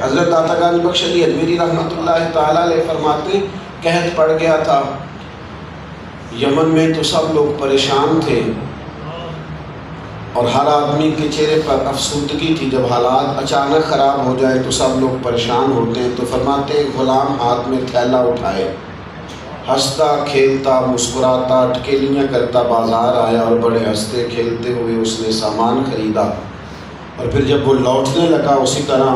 حضرت داتا گانی بخش علی اجمیری رحمۃ اللہ تعالیٰ علیہ فرماتے ہیں قحط پڑ گیا تھا یمن میں تو سب لوگ پریشان تھے اور ہر آدمی کے چہرے پر افسردگی تھی. جب حالات اچانک خراب ہو جائے تو سب لوگ پریشان ہوتے ہیں. تو فرماتے ہیں غلام ہاتھ میں تھیلا اٹھائے, ہنستا کھیلتا مسکراتا ٹکیلیاں کرتا بازار آیا اور بڑے ہنستے کھیلتے ہوئے اس نے سامان خریدا. اور پھر جب وہ لوٹنے لگا اسی طرح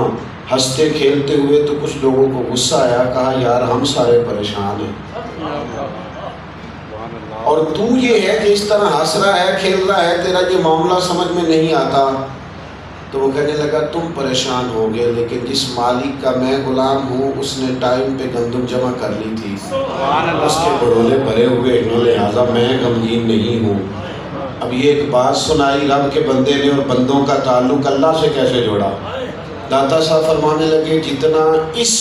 ہنستے کھیلتے ہوئے تو کچھ لوگوں کو غصہ آیا, کہا یار ہم سارے پریشان ہیں اور تو یہ ہے کہ اس طرح ہنس رہا ہے کھیل رہا ہے, تیرا یہ معاملہ سمجھ میں نہیں آتا. تو وہ کہنے لگا تم پریشان ہو گئے, لیکن جس مالک کا میں غلام ہوں اس نے ٹائم پہ گندم جمع کر لی تھی, اس کے بڑولے بھرے ہوئے ہیں, لہٰذا میں غمگین نہیں ہوں. اب یہ ایک بات سنائی رب کے بندے نے اور بندوں کا تعلق اللہ سے کیسے جوڑا. داتا صاحب فرمانے لگے جتنا اس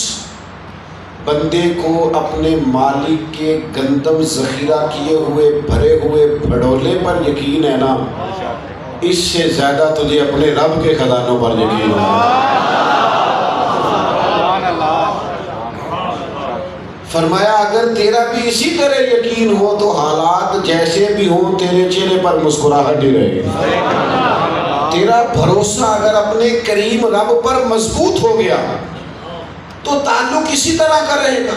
بندے کو اپنے مالک کے گندم ذخیرہ کیے ہوئے بھرے ہوئے بھڑولے پر یقین ہے نا, اس سے زیادہ تجھے اپنے رب کے خزانوں پر یقین ہے. فرمایا اگر تیرا بھی اسی طرح یقین ہو تو حالات جیسے بھی ہوں تیرے چہرے پر مسکراہٹ ہی رہے گی. تیرا بھروسہ اگر اپنے کریم رب پر مضبوط ہو گیا تو تعلق اسی طرح کا رہے گا.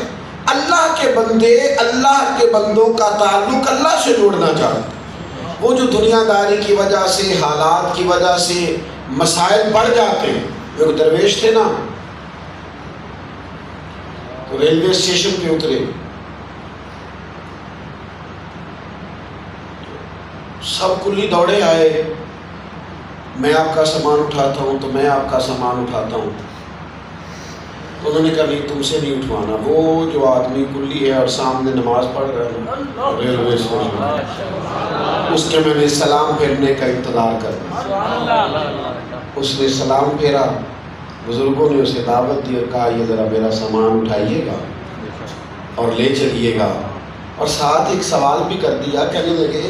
اللہ کے بندے اللہ کے بندوں کا تعلق اللہ سے جوڑنا چاہتے. وہ جو دنیا داری کی وجہ سے حالات کی وجہ سے مسائل بڑھ جاتے ہیں. ایک درویش تھے نا, تو ریلوے اسٹیشن پہ اترے, سب کلی دوڑے آئے, میں آپ کا سامان اٹھاتا ہوں تو میں آپ کا سامان اٹھاتا ہوں. تو انہوں نے کہا نہیں تم سے نہیں اٹھوانا. وہ جو آدمی کلی ہے اور سامنے نماز پڑھ رہا ہے ریلوے اسٹیشن, اس کے میں نے سلام پھیرنے کا انتظار کرنا. اس نے سلام پھیرا, بزرگوں نے اسے دعوت دی اور کہا یہ ذرا میرا سامان اٹھائیے گا اور لے چلیے گا. اور ساتھ ایک سوال بھی کر دیا, کہنے لگے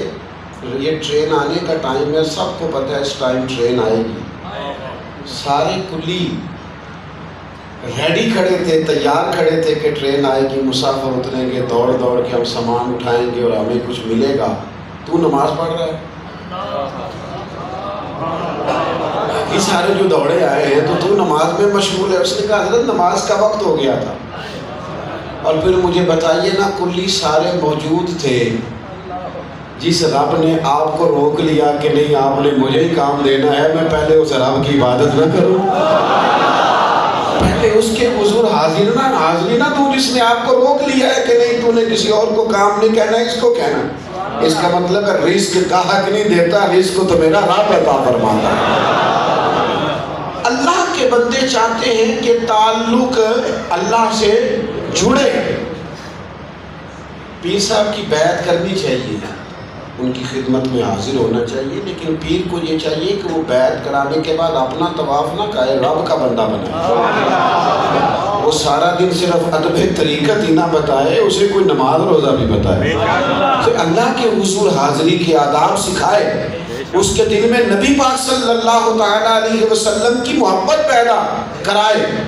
یہ ٹرین آنے کا ٹائم ہے, سب کو پتہ ہے اس ٹائم ٹرین آئے گی. سارے کلی ریڈی کھڑے تھے, تیار کھڑے تھے کہ ٹرین آئے گی, مسافر اتریں گے, دوڑ دوڑ کے ہم سامان اٹھائیں گے اور ہمیں کچھ ملے گا. تو نماز پڑھ رہا ہے, یہ سارے جو دوڑے آئے ہیں تو نماز میں مشغول ہے. اس نے کہا حضرت نماز کا وقت ہو گیا تھا. اور پھر مجھے بتائیے نا, کلی سارے موجود تھے, جس رب نے آپ کو روک لیا کہ نہیں آپ نے مجھے ہی کام دینا ہے, میں پہلے اس رب کی عبادت نہ کروں, پہلے اس کے حضور حاضری نہ دوں جس نے آپ کو روک لیا ہے کہ نہیں تو نے کسی اور کو کام نہیں کہنا, اس کو کہنا. اس کا مطلب ہے رزق کا حق نہیں دیتا, رزق تو میرا رب عطا فرماتا ہے. اللہ کے بندے چاہتے ہیں کہ تعلق اللہ سے جڑے. پیر صاحب کی بیعت کرنی چاہیے, ان کی خدمت میں حاضر ہونا چاہیے, لیکن پیر کو یہ چاہیے کہ وہ بیعت کرانے کے بعد اپنا طواف نہ کرے, رب کا بندہ بنائے. وہ سارا دن صرف ادب طریقت ہی نہ بتائے, اسے کوئی نماز روزہ بھی بتائے, اسے اللہ کے حضور حاضری کے آداب سکھائے, اس کے دل میں نبی پاک صلی اللہ تعالیٰ علیہ وسلم کی محبت پیدا کرائے.